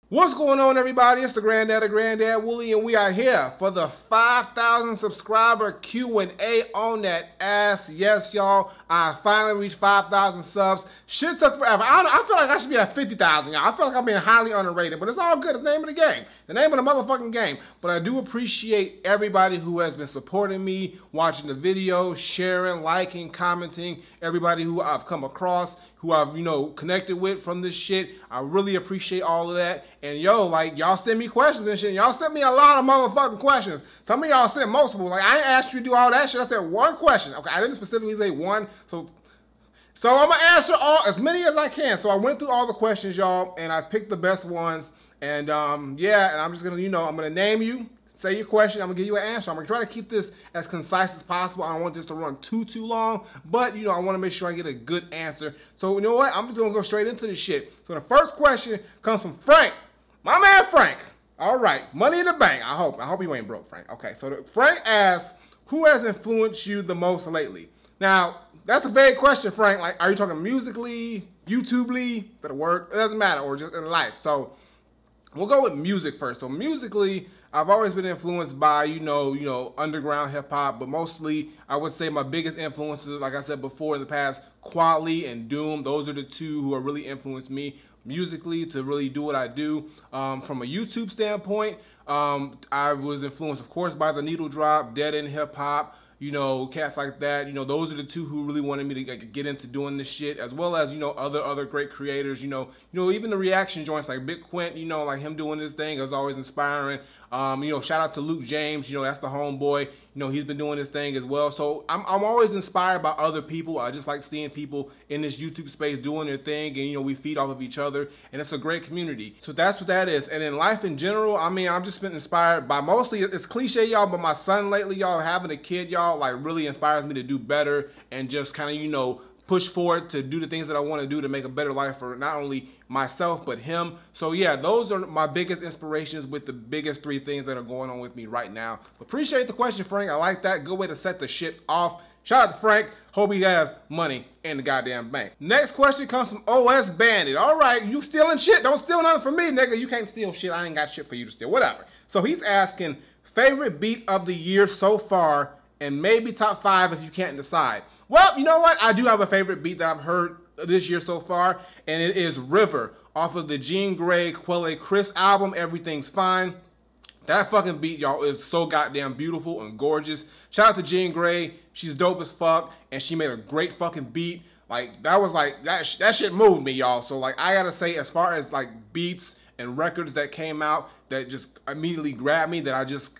What's going on, everybody? It's the Granddad Wooly, and we are here for the 5,000 subscriber Q&A on that ass. Yes, y'all, I finally reached 5,000 subs. Shit took forever. I feel like I should be at 50,000, y'all. I feel like I'm being highly underrated, but it's all good. It's the name of the game. The name of the motherfucking game. But I do appreciate everybody who has been supporting me, watching the video, sharing, liking, commenting, everybody who I've come across, who I've, connected with from this shit. I really appreciate all of that. And yo, like, y'all send me questions and shit. Y'all sent me a lot of motherfucking questions. Some of y'all sent multiple. Like, I didn't ask you to do all that shit. I said one question. Okay, I didn't specifically say one. So I'm gonna answer as many as I can. So I went through all the questions, y'all, and I picked the best ones. And yeah, and I'm just gonna, I'm gonna name you, say your question, I'm gonna give you an answer. I'm gonna try to keep this as concise as possible. I don't want this to run too long, but I wanna make sure I get a good answer. So you know what? I'm just gonna go straight into this shit. So the first question comes from Frank. My man Frank. All right, money in the bank. I hope you ain't broke, Frank. Okay, so Frank asks, who has influenced you the most lately? Now, that's a vague question, Frank. Like, are you talking musically, YouTube-ly, that word? It doesn't matter, or just in life. So we'll go with music first. So musically, I've always been influenced by, underground hip hop, but mostly I would say my biggest influences, like I said before in the past, Quali and Doom. Those are the two who have really influenced me musically to really do what I do. From a YouTube standpoint, I was influenced, of course, by the Needle Drop, Dead End Hip Hop, cats like that. Those are the two who really wanted me to get into doing this shit, as well as, other great creators, even the reaction joints like Big Quint, like him doing this thing is always inspiring. Shout out to Luke James, that's the homeboy, he's been doing this thing as well. So I'm always inspired by other people. I just like seeing people in this YouTube space doing their thing, and we feed off of each other, and it's a great community. So that's what that is. And in life in general, I mean, I've just been inspired by, mostly, it's cliche, y'all, but my son lately, y'all, having a kid, y'all, like really inspires me to do better and just kind of, push forward to do the things that I want to do to make a better life for not only myself, but him. So yeah, those are my biggest inspirations with the biggest three things that are going on with me right now. Appreciate the question, Frank. I like that. Good way to set the shit off. Shout out to Frank. Hope he has money in the goddamn bank. Next question comes from OS Bandit. All right, you stealing shit. Don't steal nothing from me, nigga. You can't steal shit. I ain't got shit for you to steal. Whatever. So he's asking, favorite beat of the year so far, and maybe top 5 if you can't decide. Well, you know what? I do have a favorite beat that I've heard this year so far, and it is River off of the Jean Grae Quelle Chris album, Everything's Fine. That fucking beat, y'all, is so goddamn beautiful and gorgeous. Shout out to Jean Grae. She's dope as fuck, and she made a great fucking beat. Like, that was like, that shit moved me, y'all. So, like, I gotta say, as far as, like, beats and records that came out that just immediately grabbed me, that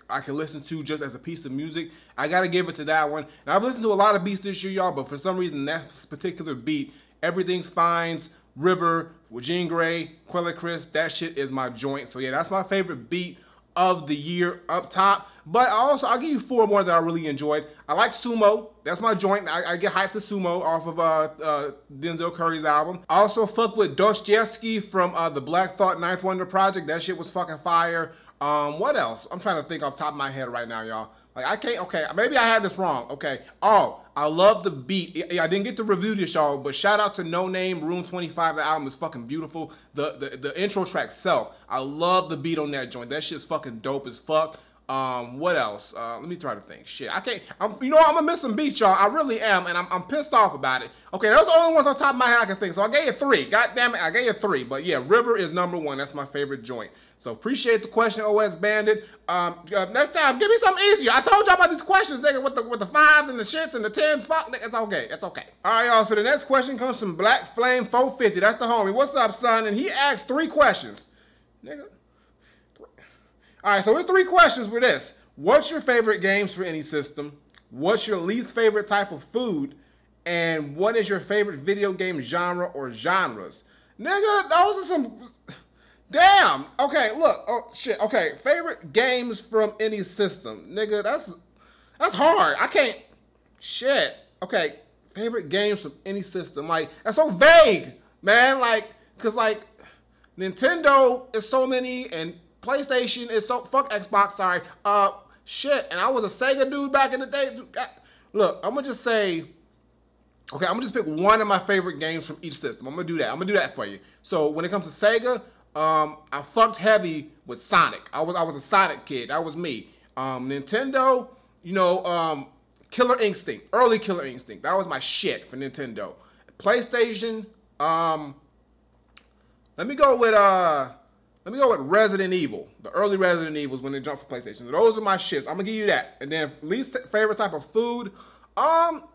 I can listen to just as a piece of music, I gotta give it to that one. And I've listened to a lot of beats this year, y'all, but for some reason that particular beat, Everything's Fine's River with Jean Grae, Quelle Chris, that shit is my joint. So yeah, that's my favorite beat of the year up top. But I'll give you 4 more that I really enjoyed. I like Sumo. That's my joint. I get hyped to Sumo off of Denzel Curry's album. I also fuck with Dostoevsky from the Black Thought Ninth Wonder Project. That shit was fucking fire. What else? I'm trying to think off the top of my head right now, y'all. Like, I can't, okay, maybe I had this wrong, okay. Oh, I love the beat. I didn't get to review this, y'all, but shout out to No Name, Room 25. The album is fucking beautiful. The intro track Self, I love the beat on that joint. That shit's fucking dope as fuck. What else? Let me try to think. Shit, I can't, I'm gonna miss some beats, y'all. I really am, and I'm pissed off about it. Okay, those are the only ones on top of my head I can think. So I gave you 3. God damn it, I gave you 3. But yeah, River is number 1. That's my favorite joint. So appreciate the question, OS Bandit. Next time, give me something easier. I told y'all about these questions, nigga, with the 5s and the shits and the 10s. Fuck, nigga, it's okay. It's okay. All right, y'all. So the next question comes from Black Flame 450. That's the homie. What's up, son? And he asked 3 questions, nigga. All right, so it's 3 questions with this. What's your favorite games for any system? What's your least favorite type of food? And what is your favorite video game genre or genres? Nigga, those are some... Damn. Okay, look. Oh, shit. Okay, favorite games from any system. Nigga, that's hard. I can't... Shit. Okay, favorite games from any system. Like, that's so vague, man. Like, because, like, Nintendo is so many, and PlayStation is so... Fuck Xbox, sorry. Shit. And I was a Sega dude back in the day. Look, I'm going to just say... Okay, I'm going to just pick one of my favorite games from each system. I'm going to do that. I'm going to do that for you. So, when it comes to Sega... I fucked heavy with Sonic. I was a Sonic kid. That was me. Nintendo, you know, Killer Instinct, early Killer Instinct. That was my shit for Nintendo. PlayStation, let me go with Resident Evil. The early Resident Evils when they jumped for PlayStation. So those are my shits. I'm gonna give you that. And then least favorite type of food,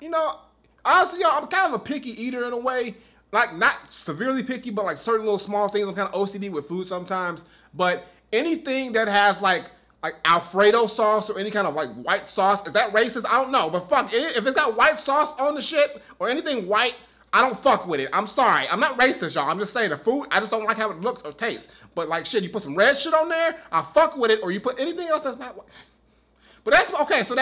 you know, honestly, y'all, I'm kind of a picky eater in a way. Like, not severely picky, but like certain little small things. I'm kind of OCD with food sometimes. But anything that has like Alfredo sauce or any kind of like white sauce, is that racist? I don't know. But fuck, if it's got white sauce on the shit or anything white, I don't fuck with it. I'm sorry. I'm not racist, y'all. I'm just saying the food, I just don't like how it looks or tastes. But like shit, you put some red shit on there, I fuck with it. Or you put anything else that's not white. But that's okay. So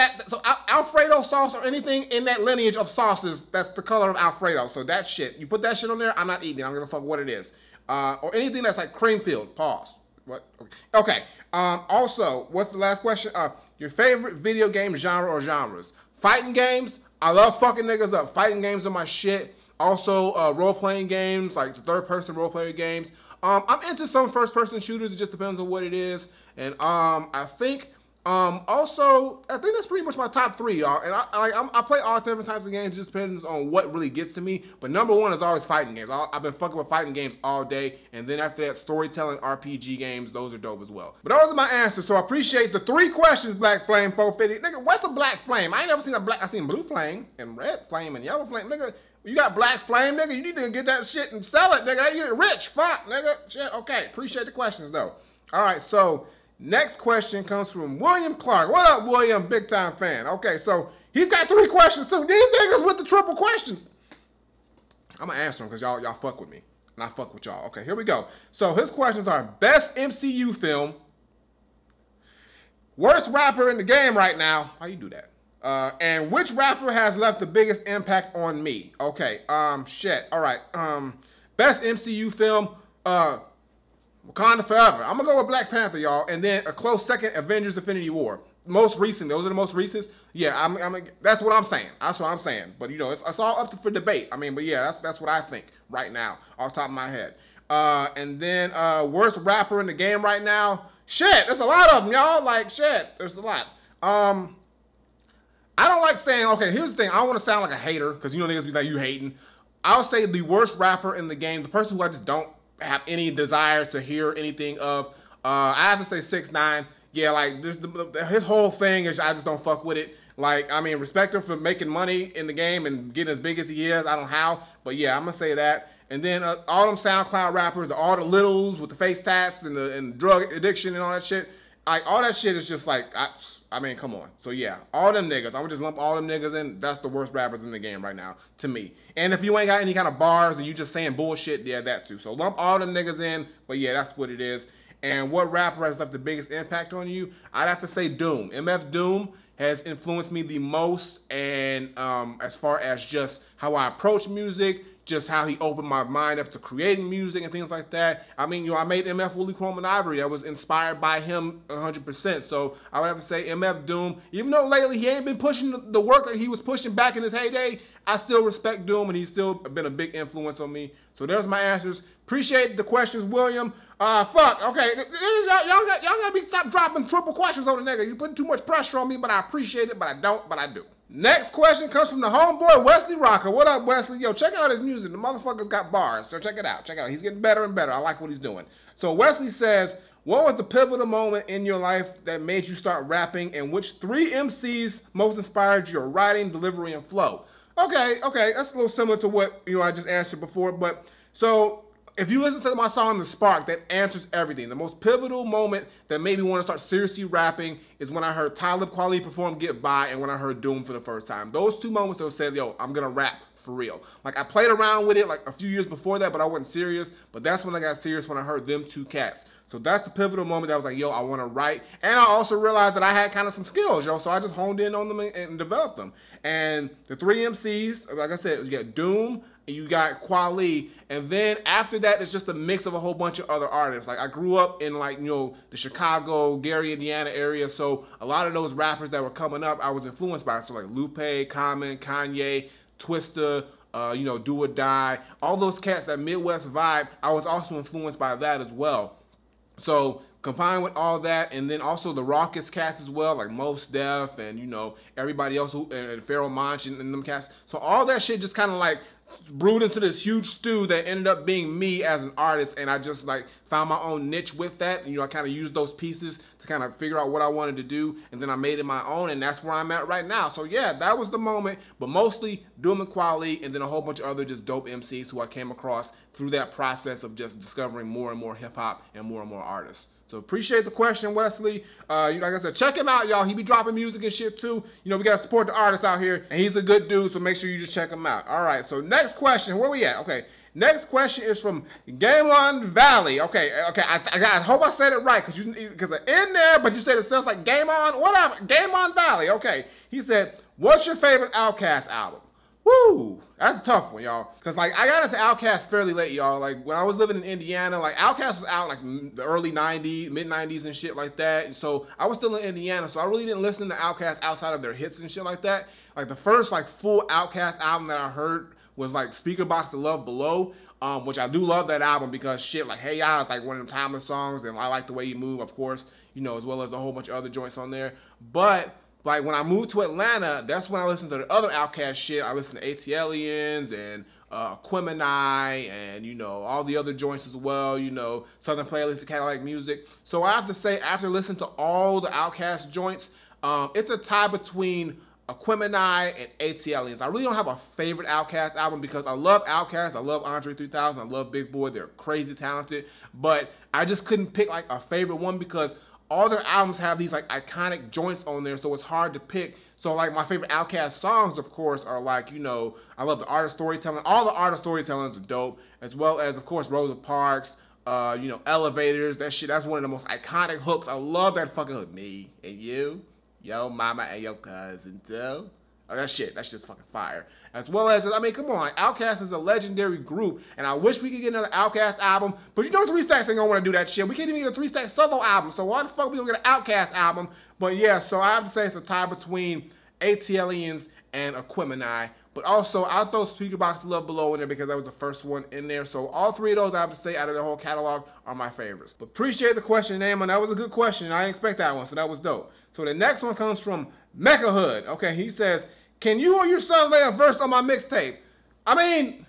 Alfredo sauce or anything in that lineage of sauces, that's the color of Alfredo. So that shit, you put that shit on there, I'm not eating it. I'm gonna fuck what it is. Or anything that's like cream filled. Pause. What? Okay. Also, what's the last question? Your favorite video game genre or genres? Fighting games. I love fucking niggas up. Fighting games are my shit. Also, role-playing games, like the third-person role-player games. I'm into some first-person shooters. It just depends on what it is. And I think that's pretty much my top three, y'all. And I play all different types of games. It just depends on what really gets to me. But number one is always fighting games. I've been fucking with fighting games all day. And then after that, storytelling RPG games, those are dope as well. But those are my answers. So I appreciate the 3 questions, Black Flame 450. Nigga, what's a black flame? I ain't never seen a black. I seen blue flame and red flame and yellow flame. Nigga, you got black flame, nigga. You need to get that shit and sell it, nigga. You get rich. Fuck, nigga. Shit. Okay. Appreciate the questions though. All right. So next question comes from William Clark. What up, William? Big time fan. Okay, so he's got 3 questions too. These niggas with the triple questions. I'm gonna answer them because y'all fuck with me. And I fuck with y'all. Okay, here we go. So his questions are: best MCU film, worst rapper in the game right now. How you do that? And which rapper has left the biggest impact on me? Okay, shit. All right. Best MCU film, Wakanda Forever. I'm gonna go with Black Panther, y'all, and then a close second, Avengers: Infinity War. Most recent, those are the most recent. Yeah, that's what I'm saying. That's what I'm saying. But you know, it's all up for debate. I mean, but yeah, that's what I think right now, off the top of my head. And then worst rapper in the game right now. Shit, there's a lot of them, y'all. Like shit, there's a lot. I don't like saying, okay, here's the thing. I don't want to sound like a hater, because you know niggas be like, you hating. I'll say the worst rapper in the game, the person who I just don't have any desire to hear anything of. I have to say 6ix9ine. Yeah, like his whole thing is I just don't fuck with it. Like, I mean, respect him for making money in the game and getting as big as he is. I don't know how, but yeah, I'm gonna say that. And then all them SoundCloud rappers, all the littles with the face tats and the drug addiction and all that shit. Like all that shit is just like, I mean, come on. So yeah, all them niggas. I would just lump all them niggas in. That's the worst rappers in the game right now, to me. And if you ain't got any kind of bars and you just saying bullshit, yeah, that too. So lump all them niggas in. But yeah, that's what it is. And what rapper has left the biggest impact on you? I'd have to say Doom. MF Doom has influenced me the most, and as far as just how I approach music, just how he opened my mind up to creating music and things like that. I mean, you know, I made MF Wooly Chrome and Ivory. I was inspired by him 100%. So I would have to say MF Doom. Even though lately he ain't been pushing the work that he was pushing back in his heyday, I still respect Doom, and he's still been a big influence on me. So there's my answers. Appreciate the questions, William. Fuck, okay. Y'all gotta stop dropping triple questions on the nigga. You putting too much pressure on me, but I appreciate it, but I don't, but I do. Next question comes from the homeboy, Wesley Rocker. What up, Wesley? Yo, check out his music. The motherfucker's got bars, so check it out. Check it out. He's getting better and better. I like what he's doing. So Wesley says, what was the pivotal moment in your life that made you start rapping, and which 3 MCs most inspired your writing, delivery, and flow? Okay, that's a little similar to what I just answered before, but so if you listen to my song, The Spark, that answers everything. The most pivotal moment that made me want to start seriously rapping is when I heard Talib Kweli perform Get By and when I heard Doom for the first time. Those 2 moments that said, yo, I'm going to rap for real. Like, I played around with it like a few years before that, but I wasn't serious. But that's when I got serious, when I heard them 2 cats. So that's the pivotal moment that I was like, yo, I want to write. And I also realized that I had kind of some skills, yo. So I just honed in on them and developed them. And the 3 MCs, like I said, you got Doom, and you got Kweli, and then after that, it's just a mix of a whole bunch of other artists. Like, I grew up in, like, the Chicago, Gary, Indiana area, so a lot of those rappers that were coming up, I was influenced by. So, like, Lupe, Common, Kanye, Twista, you know, Do or Die, all those cats, that Midwest vibe, I was also influenced by that as well. So combined with all that, and then also the raucous cats as well, like Mos Def and, you know, everybody else who, and Pharoah Monch and them cats. So all that shit just kind of like brewed into this huge stew that ended up being me as an artist, and I just like found my own niche with that. And, you know, I kind of used those pieces to kind of figure out what I wanted to do, and then I made it my own, and that's where I'm at right now. So yeah, that was the moment, but mostly Doom and Quali, and then a whole bunch of other just dope MCs who I came across through that process of just discovering more and more hip hop and more artists. So appreciate the question, Wesley. Like I said, check him out, y'all. He be dropping music and shit too. You know, we gotta support the artists out here, and he's a good dude, so make sure you just check him out. All right, so next question, where we at? Okay, next question is from Game On Valley. Okay, I hope I said it right, because it's in there, but you said it sounds like Game On, whatever. Game On Valley, okay. He said, what's your favorite Outkast album? Woo! That's a tough one, y'all. Because, like, I got into Outkast fairly late, y'all. Like, when I was living in Indiana, like, Outkast was out, like, the early 90s, mid-90s and shit like that. And so, I was still in Indiana, so I really didn't listen to Outkast outside of their hits and shit like that. Like, the first, like, full Outkast album that I heard was, like, Speaker Box to Love Below, which I do love that album because, shit, like, Hey Ya is, like, one of them timeless songs, and I Like the Way You Move, of course, you know, as well as a whole bunch of other joints on there. But like when I moved to Atlanta, that's when I listened to the other Outkast shit. I listened to ATLians and Aquemini and, you know, all the other joints as well, you know, Southern Playlist of Cadillac Music. So I have to say, after listening to all the Outkast joints, it's a tie between Aquemini and ATLians. I really don't have a favorite Outkast album because I love Outkast, I love Andre 3000, I love Big Boy, they're crazy talented, but I just couldn't pick like a favorite one because all their albums have these like iconic joints on there, so it's hard to pick. So like my favorite Outkast songs, of course, are like, you know, I love the art of storytelling. All the art of storytelling is dope, as well as, of course, Rosa Parks, you know, Elevators. That shit, that's one of the most iconic hooks. I love that fucking hook. Me and you, yo mama and your cousin too. Oh, that's just fucking fire. As well as, I mean, come on, Outkast is a legendary group, and I wish we could get another Outkast album, but you know 3 Stacks ain't gonna wanna do that shit. We can't even get a 3 Stacks solo album, so why the fuck we gonna get an Outkast album? But yeah, so I have to say it's a tie between ATLians and Aquemini, but also I'll throw Speaker Box to Love Below in there because that was the first one in there. So all 3 of those I have to say out of the whole catalog are my favorites. But appreciate the question, Naaman. That was a good question. I didn't expect that one, so that was dope. So the next one comes from Mecca Hood. Okay, he says, can you or your son lay a verse on my mixtape? I mean,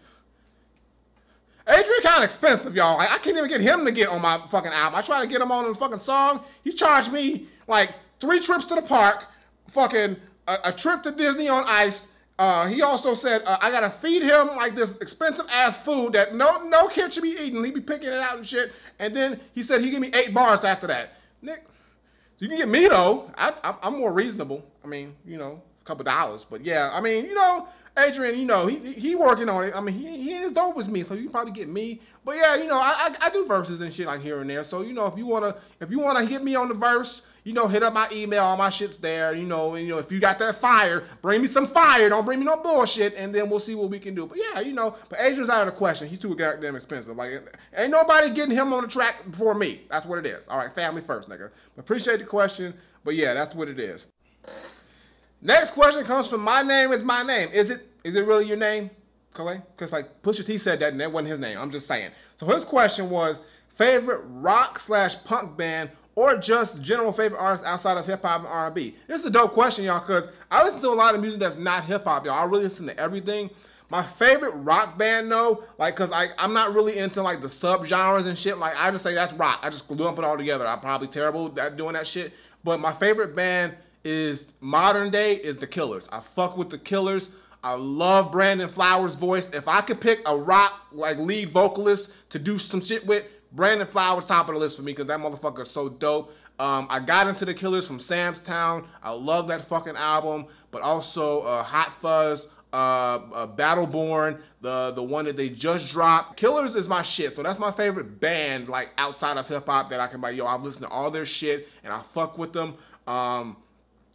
Adrian kind of expensive, y'all. Like, I can't even get him to get on my fucking album. I try to get him on the fucking song. He charged me like 3 trips to the park, fucking a trip to Disney on Ice. He also said I gotta feed him like this expensive ass food that no kid should be eating. He be picking it out and shit. And then he said he give me 8 bars after that. Nick, you can get me though. I'm more reasonable. I mean, you know, couple dollars, but yeah, I mean, you know, Adrian, you know, he working on it. I mean, he ain't as dope as me, so you can probably get me. But yeah, you know, I do verses and shit like here and there. So you know, if you wanna hit me on the verse, you know, hit up my email. All my shit's there. You know, and, you know, if you got that fire, bring me some fire. Don't bring me no bullshit, and then we'll see what we can do. But yeah, you know, but Adrian's out of the question. He's too goddamn expensive. Like, ain't nobody getting him on the track before me. That's what it is. All right, family first, nigga. But appreciate the question. But yeah, that's what it is. Next question comes from My Name Is My Name. Is it really your name, Kalei? Because like Pusha T said that and that wasn't his name. I'm just saying. So his question was favorite rock/punk band or just general favorite artist outside of hip hop and R&B. This is a dope question, y'all, because I listen to a lot of music that's not hip hop, y'all. I really listen to everything. My favorite rock band though, like, cause I'm not really into like the sub-genres and shit. Like I just say that's rock. I just lump it all together. I'm probably terrible at doing that shit. But my favorite band is modern day is the Killers. I fuck with the Killers. I love Brandon Flowers' voice. If I could pick a rock like lead vocalist to do some shit with, Brandon Flowers top of the list for me because that motherfucker is so dope. I got into the Killers from Sam's Town. I love that fucking album. But also Hot Fuzz, Battleborn, the one that they just dropped. Killers is my shit. So that's my favorite band like outside of hip hop that I can buy. Yo, I've listened to all their shit and I fuck with them.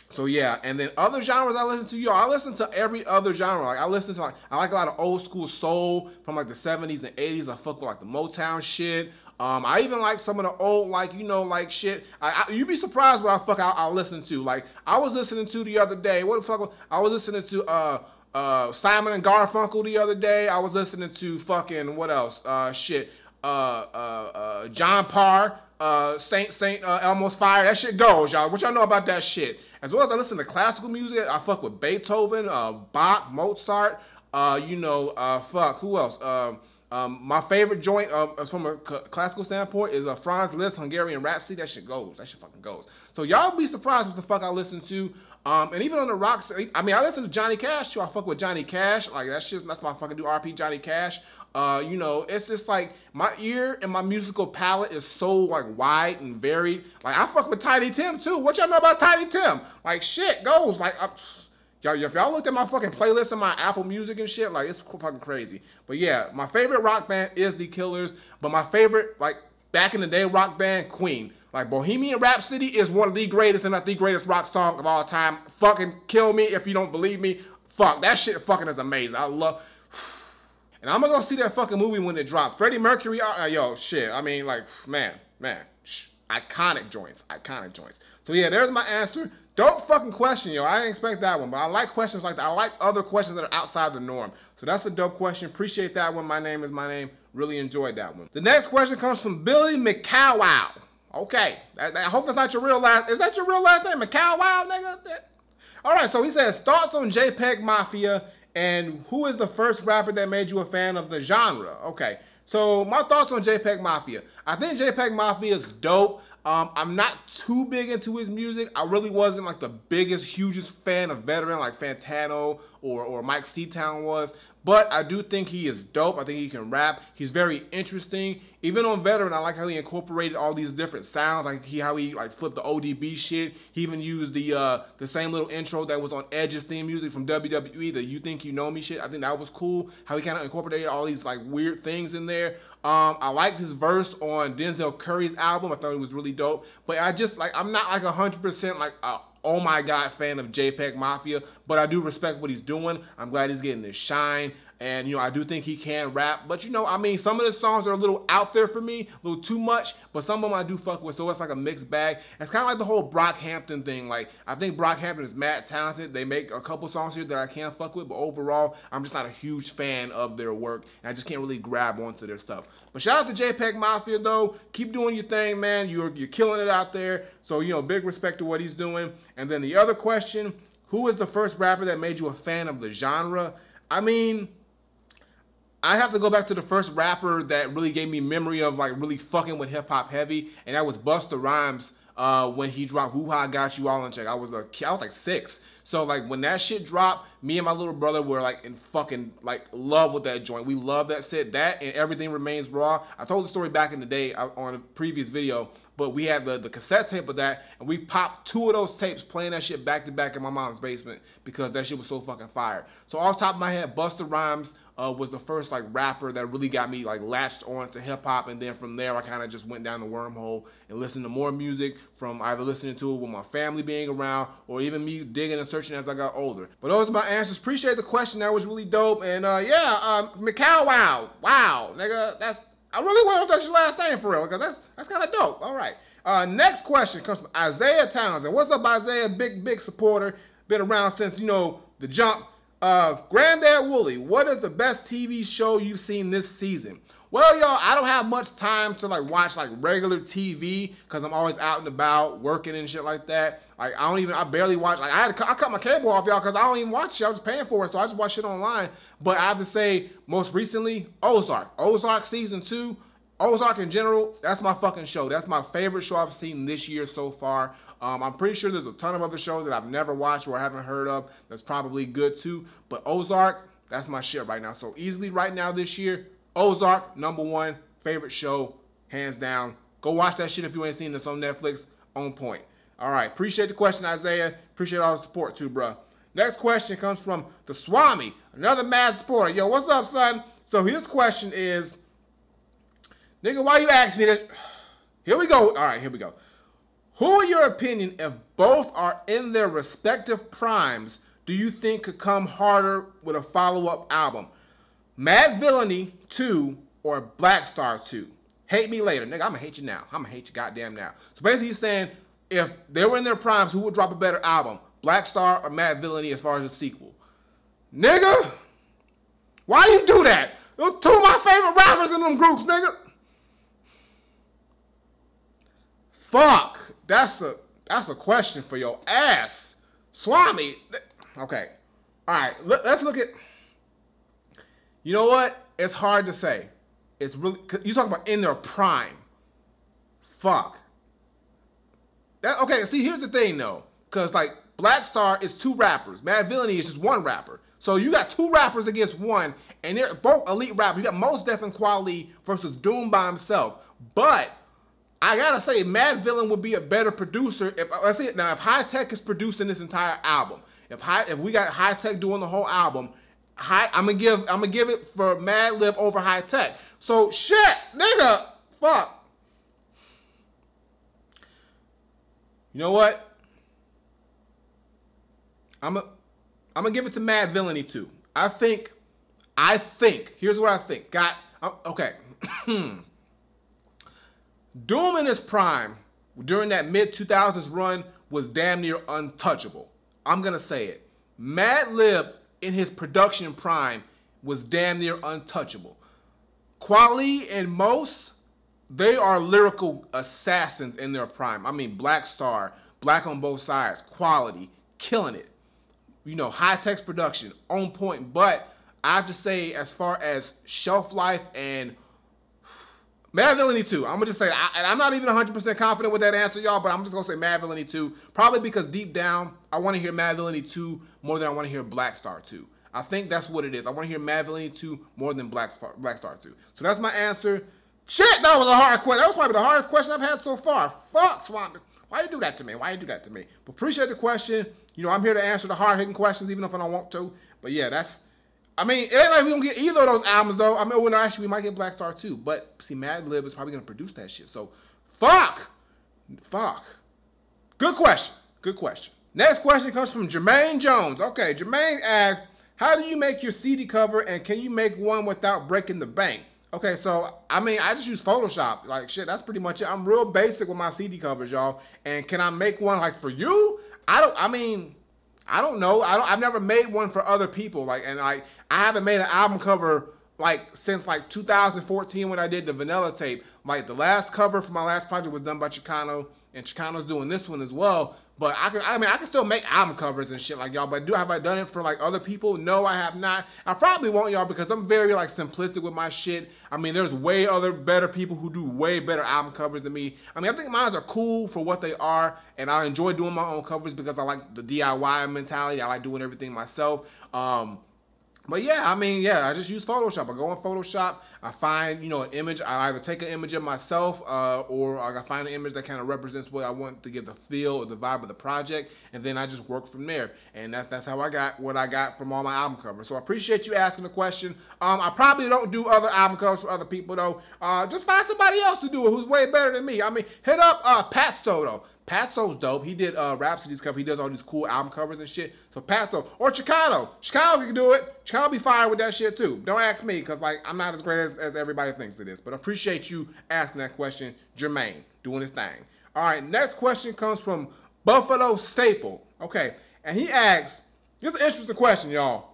So yeah, and then other genres I listen to, yo, I listen to every other genre. Like I listen to I like a lot of old school soul from like the 70s and 80s. I fuck with like the Motown shit. I even like some of the old, like, you know, like shit. You'd be surprised what I listen to. Like I was listening to the other day. What the fuck? I was listening to Simon and Garfunkel the other day. I was listening to fucking, what else? John Parr, Saint Elmo's Fire. That shit goes, y'all. What y'all know about that shit? As well as I listen to classical music, I fuck with Beethoven, Bach, Mozart. Fuck, who else? My favorite joint from a classical standpoint is Franz Liszt, Hungarian Rhapsody. That shit goes. That shit fucking goes. So y'all be surprised what the fuck I listen to. And even on the rocks, I mean, I listen to Johnny Cash too. I fuck with Johnny Cash. Like that's my fucking do RP Johnny Cash. It's just like my ear and my musical palette is so like wide and varied. Like I fuck with Tiny Tim too. What y'all know about Tiny Tim? Like shit goes. Like if y'all looked at my fucking playlist and my Apple Music and shit, like it's fucking crazy. But yeah, my favorite rock band is The Killers. But my favorite like back in the day rock band, Queen. Like Bohemian Rhapsody is one of the greatest, and not the greatest rock song of all time. Fucking kill me if you don't believe me. Fuck, that shit fucking is amazing. I love. And I'm gonna go see that fucking movie when it drops. Freddie Mercury, yo, shit. I mean, like, man, iconic joints. So yeah, there's my answer. Dope fucking question, yo. I didn't expect that one, but I like questions like that. I like other questions that are outside the norm. So that's a dope question. Appreciate that one. My name is my name. Really enjoyed that one. The next question comes from Billy McCowow. Okay, I hope that's not your real last. Is that your real last name, McCowow, nigga? All right. So he says thoughts on JPEG Mafia. And who is the first rapper that made you a fan of the genre? Okay, so my thoughts on JPEG Mafia. I think JPEG Mafia is dope. I'm not too big into his music. I really wasn't like the biggest, hugest fan of Veteran like Fantano or Mike Seatown was. But I do think he is dope. I think he can rap. He's very interesting. Even on Veteran, I like how he incorporated all these different sounds, like how he like flipped the ODB shit. He even used the same little intro that was on Edge's theme music from WWE, the You Think You Know Me shit. I think that was cool. How he kind of incorporated all these like weird things in there. I liked his verse on Denzel Curry's album. I thought it was really dope. But I just like I'm not like 100% like oh my god fan of JPEG Mafia, but I do respect what he's doing. I'm glad he's getting his shine. And, I do think he can rap. But, I mean, some of the songs are a little out there for me, a little too much. But some of them I do fuck with, so it's like a mixed bag. It's kind of like the whole Brockhampton thing. Like, I think Brockhampton is mad talented. They make a couple songs here that I can fuck with. But overall, I'm just not a huge fan of their work. And I just can't really grab onto their stuff. But shout out to JPEG Mafia, though. Keep doing your thing, man. You're killing it out there. So, big respect to what he's doing. And then the other question, who is the first rapper that made you a fan of the genre? I mean, I have to go back to the first rapper that really gave me memory of like really fucking with hip hop heavy, and that was Busta Rhymes when he dropped Woo Ha Got You All in Check. I was like 6. So like when that shit dropped, me and my little brother were like in fucking like love with that joint. We love that shit. That and Everything Remains Raw. I told the story back in the day on a previous video, but we had the cassette tape of that, and we popped 2 of those tapes playing that shit back to back in my mom's basement because that shit was so fucking fire. So off the top of my head, Busta Rhymes was the first like rapper that really got me like latched on to hip hop, and then from there I kind of just went down the wormhole and listened to more music from either listening to it with my family being around or even me digging and searching as I got older. But those are my answers. Appreciate the question. That was really dope. And McCowow, wow, nigga, I really want to know if that's your last name for real, because that's kind of dope. All right. Next question comes from Isaiah Townsend. What's up, Isaiah? Big supporter. Been around since, the jump. Granddad Wooly, what is the best TV show you've seen this season? Well, y'all, I don't have much time to like watch like regular TV because I'm always out and about working and shit like that. Like I barely watch. Like I cut my cable off, y'all, because I don't even watch it. I was paying for it, so I just watch shit online. But I have to say, most recently, Ozark season 2. Ozark in general, that's my fucking show. That's my favorite show I've seen this year so far. I'm pretty sure there's a ton of other shows that I've never watched or I haven't heard of that's probably good too. But Ozark, that's my shit right now. So easily right now this year, Ozark, #1 favorite show, hands down. Go watch that shit if you ain't seen this on Netflix. On point. All right, appreciate the question, Isaiah. Appreciate all the support too, bro. Next question comes from the Swami, another mad supporter. Yo, what's up, son? So his question is, nigga, why you ask me that? Here we go. All right, here we go. Who, in your opinion, if both are in their respective primes, do you think could come harder with a follow-up album? Mad Villainy 2 or Black Star 2? Hate me later. Nigga, I'm gonna hate you now. I'm gonna hate you goddamn now. So basically he's saying if they were in their primes, who would drop a better album? Black Star or Mad Villainy as far as a sequel? Nigga, why you do that? Those two of my favorite rappers in them groups, nigga. Fuck. That's a question for your ass. Swami. Okay. All right. Let's look at. You know what? It's hard to say. It's really. You talking about in their prime. Fuck. Okay, see, here's the thing, though. Because, like, Black Star is two rappers. Mad Villainy is just one rapper. So you got two rappers against one, and they're both elite rappers. You got Mos Def and Quali versus Doom by himself. But I gotta say, Mad Villain would be a better producer. Let's see it now. If High Tech is producing this entire album, if we got High Tech doing the whole album, I'm gonna give it for Mad Lib over High Tech. So shit, nigga, fuck. You know what? I'm gonna give it to Mad Villainy too. I think. Here's what I think. Okay. Doom in his prime during that mid-2000s run was damn near untouchable. I'm gonna say it. Mad Lib in his production prime was damn near untouchable. Quali and Mos, they are lyrical assassins in their prime. I mean, Black Star, Black on Both Sides, Quality, killing it. You know, High Tech's production, on point. But I have to say, as far as shelf life and Mad Villainy 2, I'm going to just say, and I'm not even 100% confident with that answer, y'all, but I'm just going to say Mad Villainy 2. Probably because deep down, I want to hear Mad Villainy 2 more than I want to hear Black Star 2. I think that's what it is. I want to hear Mad Villainy 2 more than Black Star 2. So that's my answer. Shit, that was a hard question. That was probably the hardest question I've had so far. Fuck, Swamp. Why you do that to me? Why you do that to me? But appreciate the question. You know, I'm here to answer the hard-hitting questions, even if I don't want to. But yeah, that's... I mean, it ain't like we don't get either of those albums, though. I mean, well, no, actually, we might get Black Star, too. But, see, Mad Lib is probably going to produce that shit. So, fuck. Fuck. Good question. Good question. Next question comes from Jermaine Jones. Okay, Jermaine asks, how do you make your CD cover, and can you make one without breaking the bank? Okay, so, I mean, I just use Photoshop. Like, shit, that's pretty much it. I'm real basic with my CD covers, y'all. And can I make one, like, for you? I don't know. I've never made one for other people. Like, and I haven't made an album cover, like, since, like, 2014 when I did the Vanilla tape. Like, the last cover for my last project was done by Chicano, and Chicano's doing this one as well. But I can still make album covers and shit like y'all. But have I done it for like other people? No, I have not. I probably won't, y'all, because I'm very like simplistic with my shit. I mean, there's way better people who do way better album covers than me. I mean, I think mine are cool for what they are, and I enjoy doing my own covers because I like the DIY mentality. I like doing everything myself. But yeah, I mean, yeah, I just use Photoshop. I go in Photoshop, I find, you know, an image. I either take an image of myself or I find an image that kind of represents what I want to give the feel or the vibe of the project, and then I just work from there. And that's how I got what I got from all my album covers. So I appreciate you asking the question. I probably don't do other album covers for other people, though. Just find somebody else to do it who's way better than me. I mean, hit up Patso, though. Patso's dope. He did Rhapsody's cover. He does all these cool album covers and shit. So Patso or Chicano. Chicano can do it. Chicano be fire with that shit too. Don't ask me because like I'm not as great as everybody thinks it is. But I appreciate you asking that question, Jermaine, doing his thing. All right, next question comes from Buffalo Staple. Okay, and he asks, this is an interesting question, y'all.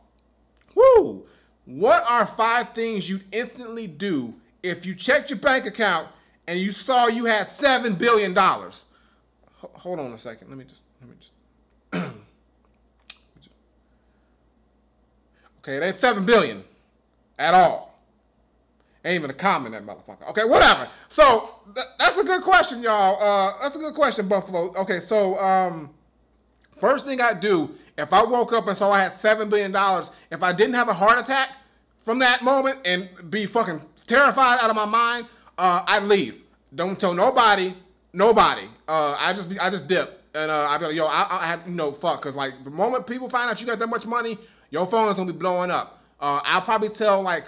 Woo! What are 5 things you'd instantly do if you checked your bank account and you saw you had $7 billion? Hold on a second. Let me just. Okay, it ain't 7 billion at all. Ain't even a comma in that motherfucker. Okay, whatever. So that's a good question, y'all. That's a good question, Buffalo. Okay, so first thing I'd do if I woke up and saw I had $7 billion, if I didn't have a heart attack from that moment and be fucking terrified out of my mind, I'd leave. Don't tell nobody. I just dip. And I'd be like, yo, I had, you know, fuck. Because, like, the moment people find out you got that much money, your phone is going to be blowing up. I'll probably tell, like,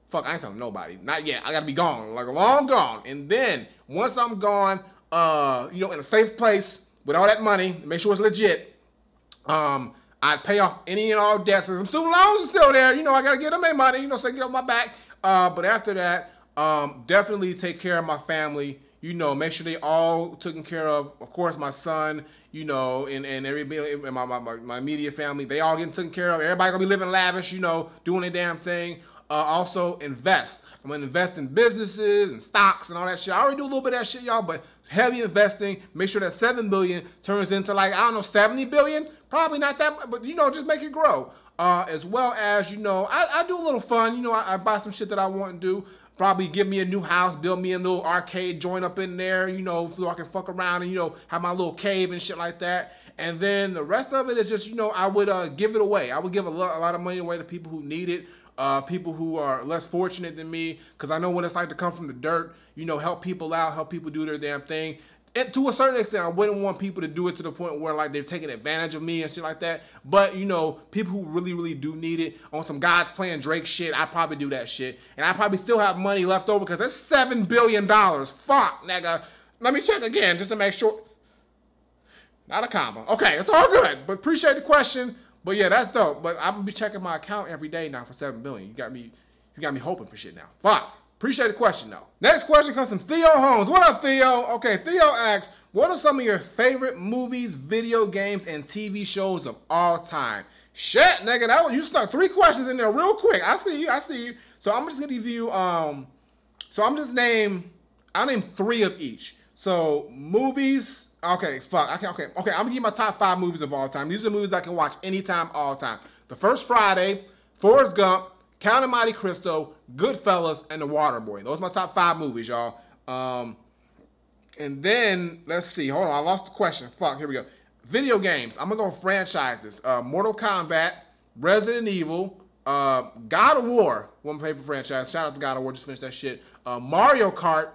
fuck, I ain't telling nobody. Not yet. I got to be gone. Like, long gone. And then, once I'm gone, you know, in a safe place with all that money, make sure it's legit, I'd pay off any and all debts. Some student loans are still there. You know, I got to get them their money, you know, so they get off my back. But after that, definitely take care of my family. you know, make sure they all taken care of. Of course, my son, you know, and everybody in my immediate family, they all getting taken care of. Everybody gonna be living lavish, you know, doing their damn thing. Also invest. I'm gonna invest in businesses and stocks and all that shit. I already do a little bit of that shit, y'all, but heavy investing. Make sure that $7 billion turns into like, I don't know, $70 billion. Probably not that much, but you know, just make it grow. As well as, you know, I do a little fun. You know, I buy some shit that I want to do. Probably give me a new house, build me a little arcade joint up in there, you know, so I can fuck around and, you know, have my little cave and shit like that. And then the rest of it is just, you know, I would give it away. I would give a lot of money away to people who need it, people who are less fortunate than me, because I know what it's like to come from the dirt, you know, help people out, help people do their damn thing. And to a certain extent, I wouldn't want people to do it to the point where like they're taking advantage of me and shit like that. But you know, people who really do need it on some God's playing Drake shit, I probably do that shit, and I probably still have money left over because that's $7 billion. Fuck, nigga. Let me check again just to make sure. Not a comma. Okay, it's all good. But appreciate the question. But yeah, that's dope. But I'm gonna be checking my account every day now for $7 billion. You got me hoping for shit now. Fuck. Appreciate the question, though. Next question comes from Theo Holmes. What up, Theo? Okay, Theo asks, what are some of your favorite movies, video games, and TV shows of all time? Shit, nigga, you stuck 3 questions in there real quick. I see you. So I'm just gonna give you, I'll name 3 of each. So movies, okay, fuck, okay, I'm gonna give you my top 5 movies of all time. These are movies I can watch anytime, all time. The First Friday, Forrest Gump, Count of Monte Cristo, Goodfellas, and The Waterboy. Those are my top 5 movies, y'all. And then, let's see. Hold on, I lost the question. Fuck, here we go. Video games. I'm going to go franchises. Mortal Kombat, Resident Evil, God of War, one of my favorite franchise. Shout out to God of War, just finished that shit. Mario Kart,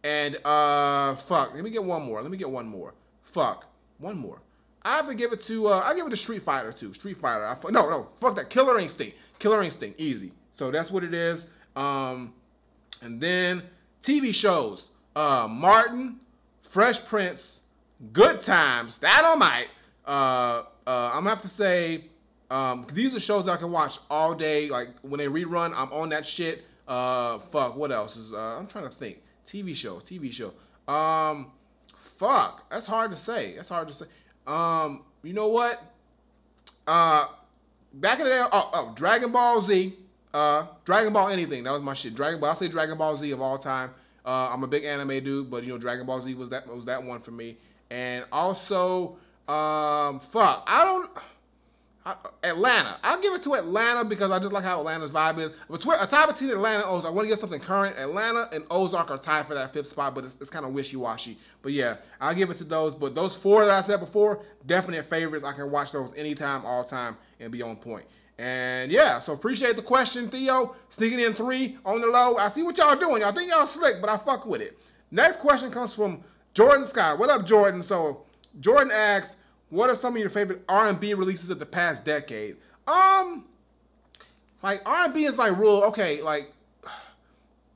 and fuck, let me get one more. Fuck, one more. I have to give it to, I give it to Street Fighter too. Street Fighter. No, fuck that. Killer Instinct. Killer Instinct, easy. So that's what it is. And then TV shows. Martin, Fresh Prince, Good Times, Dynamite. I'm gonna have to say, these are shows that I can watch all day. Like when they rerun, I'm on that shit. Fuck, what else is? I'm trying to think. TV show. Fuck, that's hard to say. You know what? Back in the day, Dragon Ball Z, Dragon Ball anything. That was my shit. I'll say Dragon Ball Z of all time. I'm a big anime dude, but you know, Dragon Ball Z was that one for me. And also, Atlanta. I'll give it to Atlanta because I just like how Atlanta's vibe is. But a tie between Atlanta and Ozark. I want to get something current. Atlanta and Ozark are tied for that 5th spot, but it's kind of wishy-washy. But yeah, I'll give it to those. But those 4 that I said before, definite favorites. I can watch those anytime, all time, and be on point. And yeah, so appreciate the question, Theo. Sneaking in 3 on the low. I see what y'all doing. Y'all think y'all slick, but I fuck with it. Next question comes from Jordan Scott. What up, Jordan? So Jordan asks, what are some of your favorite R&B releases of the past decade? Like R&B is like real, okay, like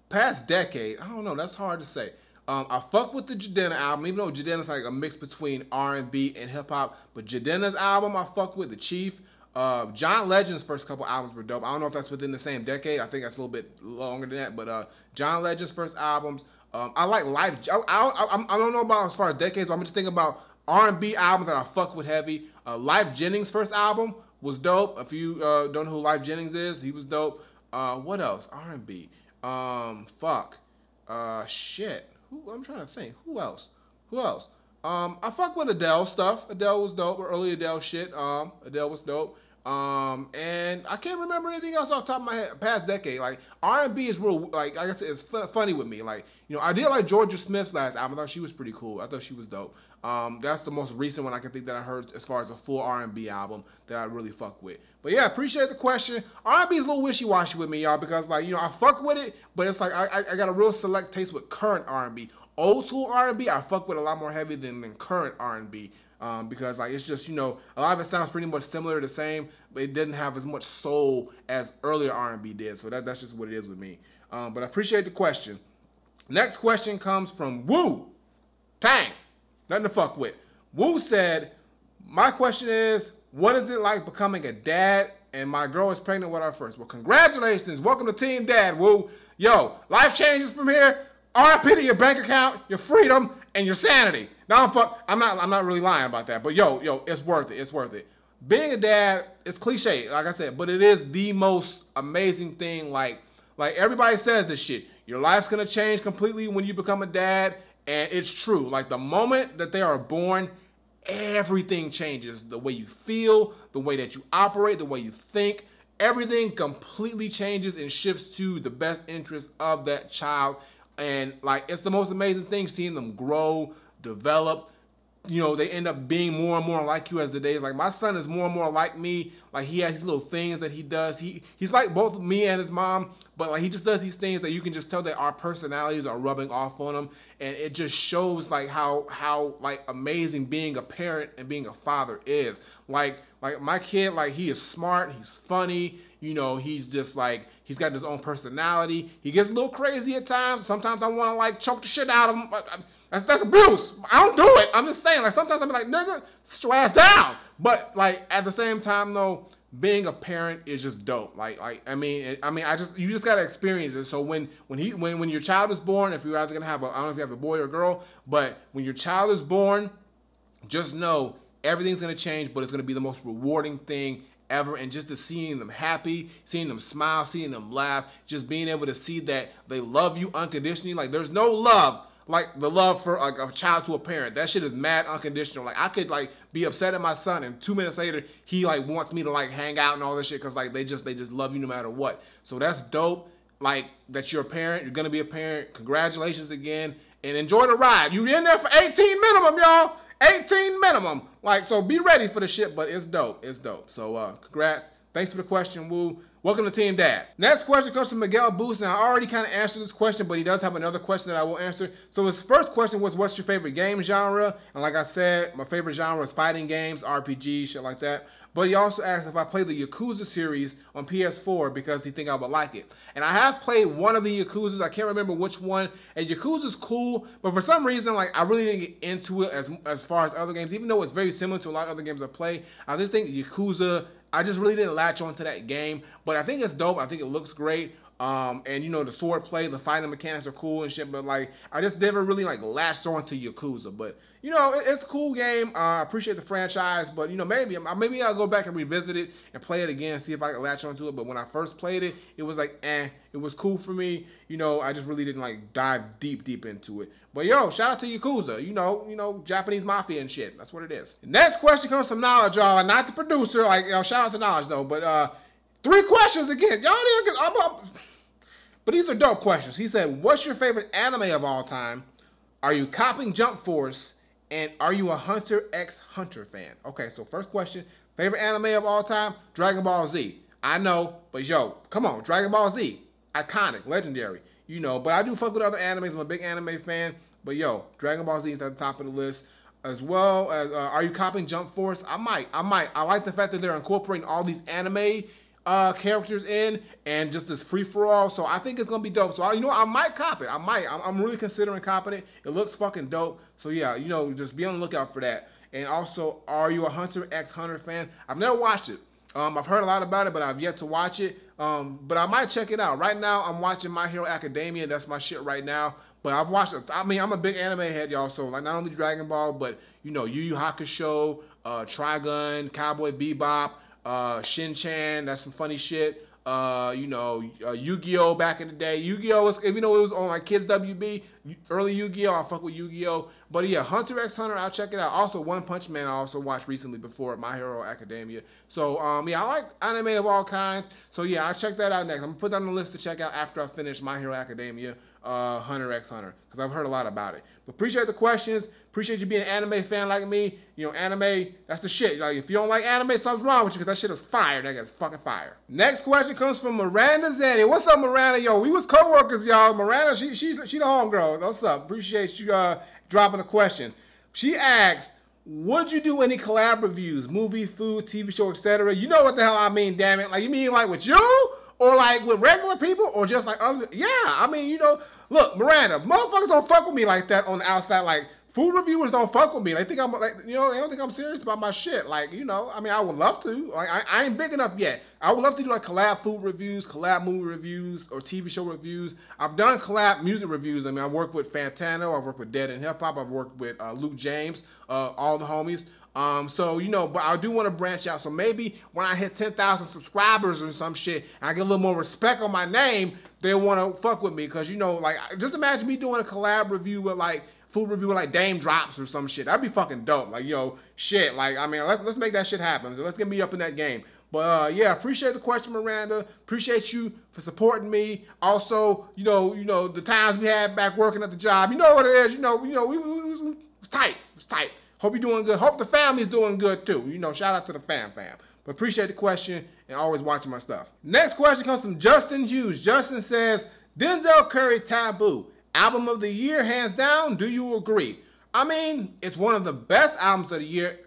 past decade. I don't know, that's hard to say. I fuck with the Jidenna album, even though Jidenna's like a mix between R&B and hip hop. But Jidenna's album, I fuck with. The Chief. John Legend's first couple albums were dope. I don't know if that's within the same decade. I think that's a little bit longer than that. But John Legend's first albums. I like Life. I don't know about as far as decades, but I'm just thinking about R&B albums that I fuck with heavy. Life Jennings' first album was dope. If you don't know who Life Jennings is, he was dope. What else? R&B. Shit. I'm trying to think. Who else? I fuck with Adele stuff. Adele was dope. Early Adele shit. Adele was dope. And I can't remember anything else off the top of my head. Past decade, like R&B is real. Like I guess it's funny with me. Like, you know, I did like Georgia Smith's last album. I thought she was pretty cool. I thought she was dope. That's the most recent one I can think that I heard as far as a full R&B album that I really fuck with. But yeah, appreciate the question. R&B is a little wishy-washy with me, y'all, because like, you know, I fuck with it, but it's like I got a real select taste with current R&B. Old school R&B, I fuck with a lot more heavy than current R&B. Because like it's just, you know, a lot of it sounds pretty much similar, the same, but it didn't have as much soul as earlier R&B did. So that's just what it is with me. But I appreciate the question. Next question comes from Woo Tang. Nothing to fuck with. Woo said, my question is, what is it like becoming a dad? And my girl is pregnant with our first. Well, congratulations. Welcome to Team Dad, Woo. Yo, life changes from here. RIP to your bank account, your freedom, and your sanity. Now I'm not really lying about that, but yo, it's worth it. It's worth it. Being a dad is cliche, like I said, but it is the most amazing thing. Like everybody says this shit. Your life's gonna change completely when you become a dad, and it's true. Like the moment that they are born, everything changes. The way you feel, the way that you operate, the way you think, everything completely changes and shifts to the best interest of that child. And like, it's the most amazing thing seeing them grow, develop. You know, they end up being more and more like you as the days. Like my son is more and more like me. Like he has these little things that he does. He's like both me and his mom, but like he just does these things that you can just tell that our personalities are rubbing off on him, and it just shows like how like amazing being a parent and being a father is. Like my kid, like he is smart, he's funny. You know, he's just like, he's got his own personality. He gets a little crazy at times. Sometimes I want to like choke the shit out of him. That's abuse. I don't do it. I'm just saying, like sometimes I'm like, nigga, sit your ass down. But like at the same time though, being a parent is just dope. I mean, you just gotta experience it. So when your child is born, if you're either gonna have I don't know if you have a boy or a girl, but when your child is born, just know everything's gonna change, but it's gonna be the most rewarding thing ever. And just to seeing them happy, seeing them smile, seeing them laugh, just being able to see that they love you unconditionally. Like there's no love like the love for like a child to a parent. That shit is mad unconditional. Like I could like be upset at my son and 2 minutes later he like wants me to like hang out and all this shit because like they just love you no matter what. So that's dope. Like that you're a parent, you're gonna be a parent. Congratulations again and enjoy the ride. You in there for 18 minimum, y'all. 18 minimum. Like, so be ready for the shit, but it's dope. It's dope. So congrats. Thanks for the question, Woo. Welcome to Team Dad. Next question comes from Miguel Boost. Now, I already kind of answered this question, but he does have another question that I will answer. So his first question was, what's your favorite game genre? And like I said, my favorite genre is fighting games, RPG, shit like that. But he also asked if I played the Yakuza series on PS4 because he think I would like it. And I have played one of the Yakuzas. I can't remember which one. And Yakuza's cool, but for some reason, like I really didn't get into it as far as other games, even though it's very similar to a lot of other games I play. I just think Yakuza, I just really didn't latch onto that game, but I think it's dope. I think it looks great. And you know, the sword play, the fighting mechanics are cool and shit, but like, I just never really like latched on to Yakuza, but you know, it's a cool game. I appreciate the franchise, but you know, maybe I'll go back and revisit it and play it again, see if I can latch onto it. But when I first played it, it was like, it was cool for me. You know, I just really didn't like dive deep into it. But yo, shout out to Yakuza, you know, Japanese mafia and shit. That's what it is. The next question comes from Knowledge, y'all, not the producer. Like, you know, shout out to Knowledge though, but 3 questions again. Y'all didn't but these are dope questions. He said, what's your favorite anime of all time? Are you copying Jump Force? And are you a Hunter x Hunter fan? Okay, so first question, favorite anime of all time? Dragon Ball Z. I know, but yo, come on, Dragon Ball Z. Iconic, legendary. You know, but I do fuck with other animes. I'm a big anime fan. But yo, Dragon Ball Z is at the top of the list. As well as, are you copying Jump Force? I might. I like the fact that they're incorporating all these anime characters in and just this free-for-all, so I think it's gonna be dope. So I might cop it. I'm really considering copping it. It looks fucking dope. So yeah, you know, just be on the lookout for that. And also, are you a Hunter x Hunter fan? I've never watched it. I've heard a lot about it, but I've yet to watch it. But I might check it out. Right now, I'm watching My Hero Academia. That's my shit right now. But I've watched it. I mean, I'm a big anime head, y'all. So like, not only Dragon Ball, but you know, Yu Yu Hakusho, Trigun, Cowboy Bebop, Shin-Chan, that's some funny shit. You know, Yu-Gi-Oh! Back in the day. Yu-Gi-Oh! was, even though it was on like Kids WB, early Yu-Gi-Oh! I fuck with Yu-Gi-Oh! But yeah, Hunter x Hunter, I'll check it out. Also, One Punch Man I also watched recently before My Hero Academia. So, yeah, I like anime of all kinds. So yeah, I'll check that out next. I'm gonna put that on the list to check out after I finish My Hero Academia, Hunter x Hunter, because I've heard a lot about it. But appreciate the questions. Appreciate you being an anime fan like me. You know, anime, that's the shit. Like, if you don't like anime, something's wrong with you, because that shit is fire. That guy's fucking fire. Next question comes from Miranda Zanny. What's up, Miranda? Yo, we was co-workers, y'all. Miranda, she the homegirl. What's up? Appreciate you dropping a question. She asked, would you do any collab reviews? Movie, food, TV show, etc.? You know what the hell I mean, damn it. Like, you mean like with you? Or like with regular people? Or just like other? Yeah, I mean, you know, look, Miranda, motherfuckers don't fuck with me like that on the outside. Like, Food reviewers don't fuck with me. They think I'm like, you know, they don't think I'm serious about my shit. Like, you know, I mean, I would love to. Like, I ain't big enough yet. I would love to do like collab food reviews, collab movie reviews, or TV show reviews. I've done collab music reviews. I mean, I've worked with Fantano, I've worked with Dead and Hip Hop, I've worked with Luke James, all the homies. So, you know, but I do want to branch out. So maybe when I hit 10,000 subscribers or some shit, and I get a little more respect on my name, they want to fuck with me. Because, you know, like, just imagine me doing a collab review with like, food review with like Dame Drops or some shit. That'd be fucking dope. Like, yo, shit. Like, I mean, let's make that shit happen. So let's get me up in that game. But yeah, appreciate the question, Miranda. Appreciate you for supporting me. Also, you know, the times we had back working at the job. You know what it is. You know, we was tight. It was tight. Hope you're doing good. Hope the family's doing good too. You know, shout out to the fam. But appreciate the question and always watching my stuff. Next question comes from Justin Hughes. Justin says, Denzel Curry Taboo. Album of the year, hands down. Do you agree? I mean, it's one of the best albums of the year.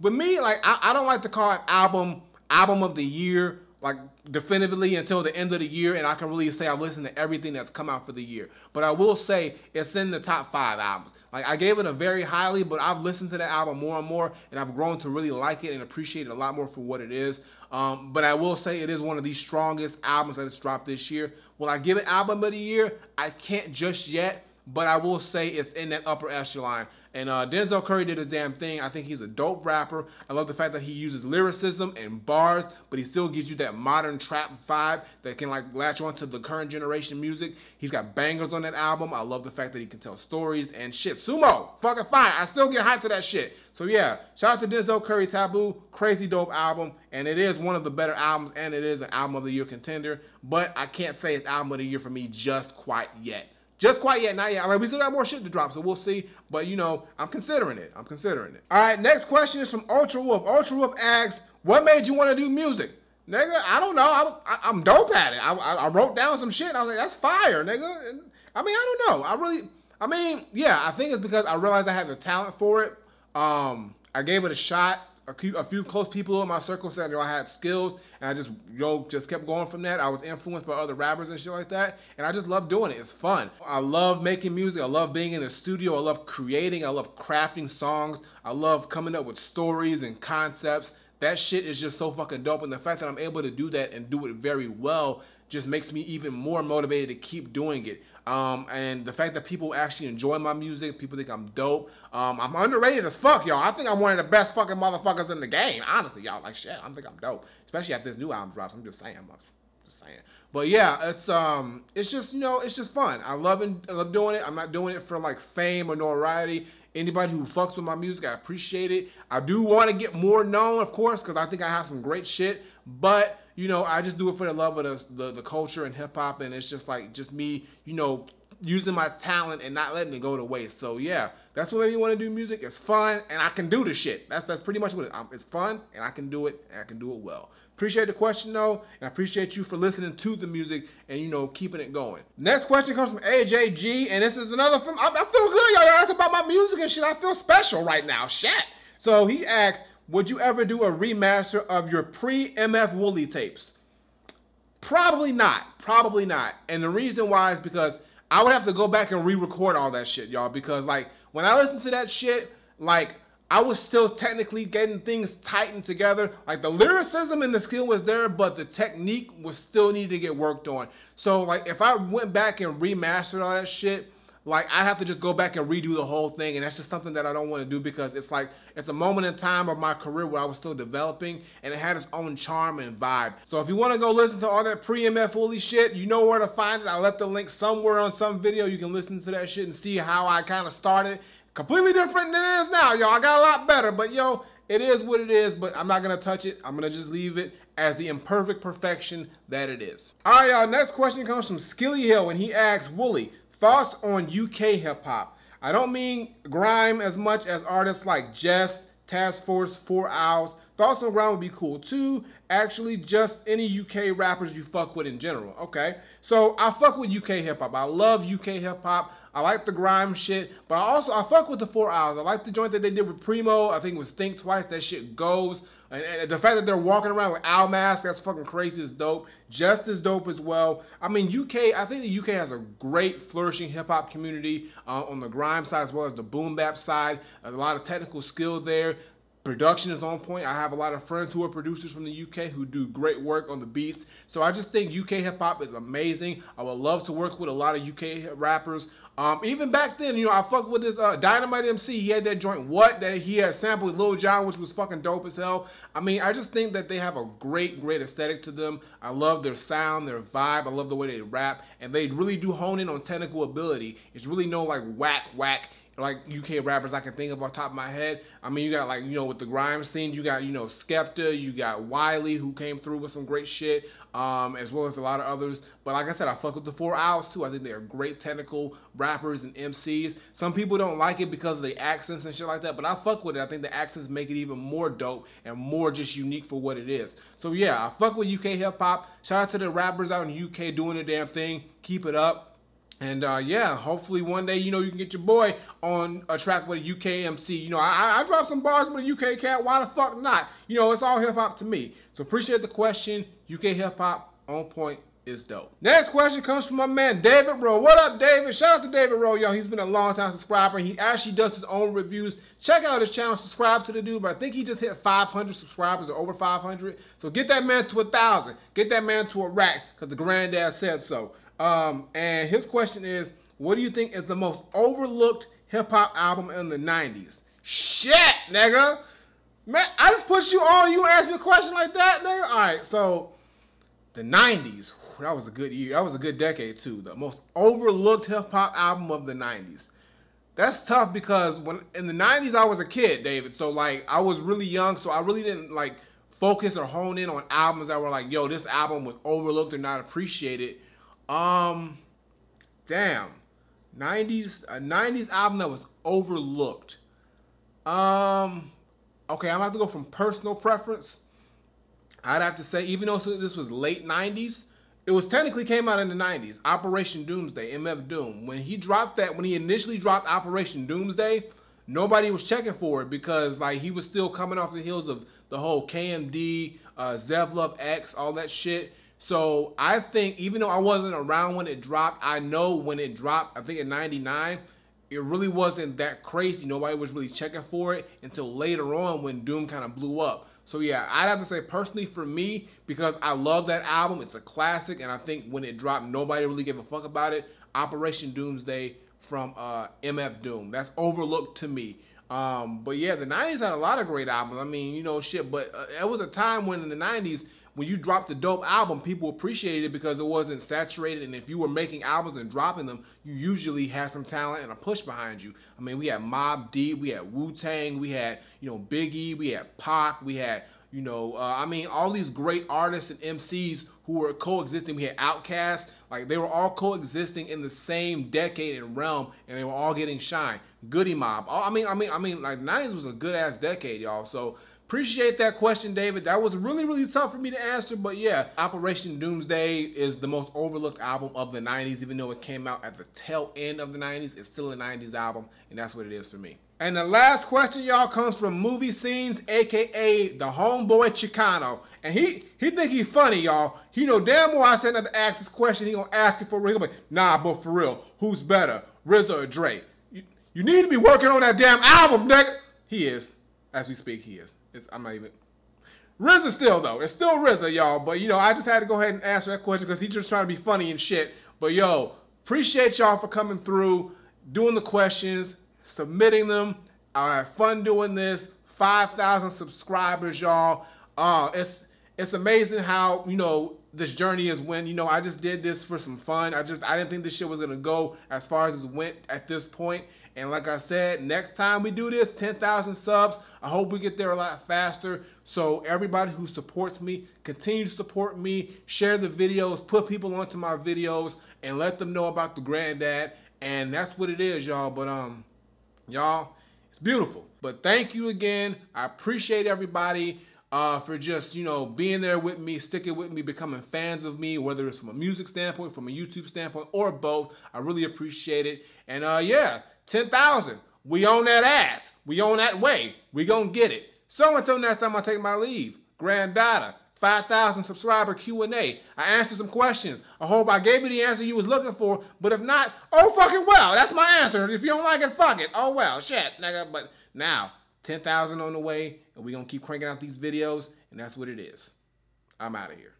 With me, like, I don't like to call it album of the year, like, definitively until the end of the year, and I can really say I've listened to everything that's come out for the year. But I will say it's in the top 5 albums. Like, I gave it a very highly, but I've listened to that album more and more, and I've grown to really like it and appreciate it a lot more for what it is. But I will say it is one of the strongest albums that has dropped this year. Will I give it album of the year? I can't just yet, but I will say it's in that upper echelon. And Denzel Curry did his damn thing. I think he's a dope rapper. I love the fact that he uses lyricism and bars, but he still gives you that modern trap vibe that can like latch on to the current generation music. He's got bangers on that album. I love the fact that he can tell stories and shit. Sumo, fucking fine. I still get hyped to that shit. So yeah, shout out to Denzel Curry Taboo. Crazy dope album. And it is one of the better albums, and it is an album of the year contender. But I can't say it's album of the year for me just quite yet. Just quite yet, not yet. I mean, we still got more shit to drop, so we'll see. But, you know, I'm considering it. I'm considering it. All right, next question is from Ultra Wolf. Ultra Wolf asks, what made you want to do music? Nigga, I don't know. I'm dope at it. I wrote down some shit. I was like, that's fire, nigga. And, I mean, I don't know. Yeah, I think it's because I realized I had the talent for it. I gave it a shot. A few close people in my circle said, I had skills, and I just kept going from that. I was influenced by other rappers and shit like that, and I just love doing it. It's fun. I love making music. I love being in the studio. I love creating. I love crafting songs. I love coming up with stories and concepts. That shit is just so fucking dope, and the fact that I'm able to do that and do it very well just makes me even more motivated to keep doing it. And the fact that people actually enjoy my music, people think I'm dope. I'm underrated as fuck, y'all. I think I'm one of the best fucking motherfuckers in the game. Honestly, y'all, like shit, I think I'm dope. Especially after this new album drops. I'm just saying. But yeah, it's just, you know, it's just fun. I love doing it. I'm not doing it for like fame or notoriety. Anybody who fucks with my music, I appreciate it. I do want to get more known, of course, because I think I have some great shit. But, you know, I just do it for the love of the culture and hip hop, and it's just like me, you know, using my talent and not letting it go to waste. So yeah, that's what you want to do. Music. It's fun, and I can do the shit. That's pretty much what it is. It's fun, and I can do it, and I can do it well. Appreciate the question though, and I appreciate you for listening to the music and, you know, keeping it going. Next question comes from AJG, and this is another film. I feel good, y'all. Ask about my music and shit. I feel special right now. Shit. So he asked, would you ever do a remaster of your pre-MF Wooly tapes? Probably not. Probably not. And the reason why is because I would have to go back and re-record all that shit, y'all. Because, like, when I listened to that shit, like, I was still technically getting things tightened together. Like, the lyricism and the skill was there, but the technique was still needed to get worked on. So, like, if I went back and remastered all that shit, like, I'd have to just go back and redo the whole thing, and that's just something that I don't want to do because it's like, it's a moment in time of my career where I was still developing, and it had its own charm and vibe. So if you want to go listen to all that pre-MF Wooly shit, you know where to find it. I left the link somewhere on some video. You can listen to that shit and see how I kind of started. Completely different than it is now, y'all. I got a lot better, but yo, it is what it is, but I'm not going to touch it. I'm going to just leave it as the imperfect perfection that it is. All right, y'all, next question comes from Skilly Hill, and he asks, Wooly, thoughts on UK hip-hop? I don't mean grime as much as artists like Jess, Task Force, 4 Owls. Thoughts on grime would be cool too. Actually, just any UK rappers you fuck with in general. Okay, so I fuck with UK hip-hop. I love UK hip-hop. I like the grime shit, but I fuck with the 4 Hours. I like the joint that they did with Primo. I think it was Think Twice. That shit goes. And the fact that they're walking around with owl masks, that's fucking crazy as dope. Just as dope as well. I mean, I think the UK has a great flourishing hip hop community on the grime side as well as the boom bap side. There's a lot of technical skill there. Production is on point. I have a lot of friends who are producers from the UK who do great work on the beats. So I just think UK hip hop is amazing. I would love to work with a lot of UK rappers. Even back then, I fucked with this Dynamite MC. He had that joint What that he had sampled Lil Jon, which was fucking dope as hell. I mean, I just think that they have a great aesthetic to them. I love their sound, their vibe. I love the way they rap, and they really do hone in on technical ability. It's really no like whack like UK rappers I can think of off the top of my head. I mean, you got like, with the grime scene, you got, Skepta, you got Wiley who came through with some great shit, as well as a lot of others. But like I said, I fuck with the 4 Hours too. I think they're great technical rappers and MCs. Some people don't like it because of the accents and shit like that, but I fuck with it. I think the accents make it even more dope and more just unique for what it is. So yeah, I fuck with UK hip hop. Shout out to the rappers out in the UK doing the damn thing. Keep it up. And yeah, hopefully one day, you can get your boy on a track with a UK MC. I dropped some bars with a UK cat. Why the fuck not? It's all hip hop to me. So appreciate the question. UK hip hop on point is dope. Next question comes from my man David Rowe. What up, David? Shout out to David Rowe, y'all. He's been a long time subscriber. He actually does his own reviews. Check out his channel. Subscribe to the dude. But I think he just hit 500 subscribers or over 500. So get that man to 1,000. Get that man to a rack because the Granddad said so. And his question is, what do you think is the most overlooked hip-hop album in the 90s? Shit, nigga. Man, I just put you on. You ask me a question like that, nigga? All right, so the 90s. That was a good year. That was a good decade, too. The most overlooked hip-hop album of the 90s. That's tough because when in the 90s, I was a kid, David. So, like, I was really young, so I really didn't, like, focus or hone in on albums that were like, yo, this album was overlooked or not appreciated. Damn. 90s album that was overlooked. Okay, I'm gonna have to go from personal preference. I'd have to say, even though this was late 90s, it was technically came out in the 90s. Operation Doomsday, MF Doom. When he initially dropped Operation Doomsday, nobody was checking for it because like he was still coming off the heels of the whole KMD, Zevlov X, all that shit. So I think even though I wasn't around when it dropped, I know when it dropped, I think in 99, it really wasn't that crazy. Nobody was really checking for it until later on when Doom kind of blew up. So yeah, I'd have to say personally for me, because I love that album, it's a classic, and I think when it dropped, nobody really gave a fuck about it. Operation Doomsday from MF Doom. That's overlooked to me. But yeah, the 90s had a lot of great albums. I mean, shit, but it was a time when in the 90s, when you dropped a dope album, people appreciated it because it wasn't saturated. And if you were making albums and dropping them, you usually had some talent and a push behind you. I mean, we had Mobb Deep, we had Wu-Tang, we had, Biggie, we had Pac, we had, I mean, all these great artists and MCs who were coexisting. We had Outkast. Like, they were all coexisting in the same decade and realm, and they were all getting shine. Goody Mob. I mean, like, 90s was a good-ass decade, y'all. So, appreciate that question, David. That was really, really tough for me to answer, but yeah, Operation Doomsday is the most overlooked album of the 90s, even though it came out at the tail end of the 90s. It's still a 90s album, and that's what it is for me. And the last question, y'all, comes from Movie Scenes, aka the homeboy Chicano. And he think he funny, y'all. He know damn well I said not to ask this question. He gonna ask it for real. He'll be like, nah, but for real, who's better, RZA or Dre? You need to be working on that damn album, nigga. He is. As we speak, he is. I'm not even. RZA still, though. It's still RZA, y'all. But, I just had to go ahead and answer that question because he's just trying to be funny and shit. But, yo, appreciate y'all for coming through, doing the questions, submitting them. I had fun doing this. 5,000 subscribers, y'all. It's amazing how, this journey is when, I just did this for some fun. I didn't think this shit was going to go as far as it went at this point. And like I said, next time we do this, 10,000 subs. I hope we get there a lot faster. So everybody who supports me, continue to support me. Share the videos, put people onto my videos, and let them know about the Granddad. And that's what it is, y'all. But y'all, it's beautiful. But thank you again. I appreciate everybody. for just, you know, being there with me, sticking with me, becoming fans of me, whether it's from a music standpoint, from a YouTube standpoint, or both. I really appreciate it. And yeah, 10,000. We on that ass. We on that way. We gonna get it. So until next time, I take my leave. Granddad, 5,000 subscriber Q&A. I answered some questions. I hope I gave you the answer you was looking for. But if not, oh fucking well. That's my answer. If you don't like it, fuck it. Oh well, shit, nigga. But now, 10,000 on the way, and we gonna keep cranking out these videos, and that's what it is. I'm out of here.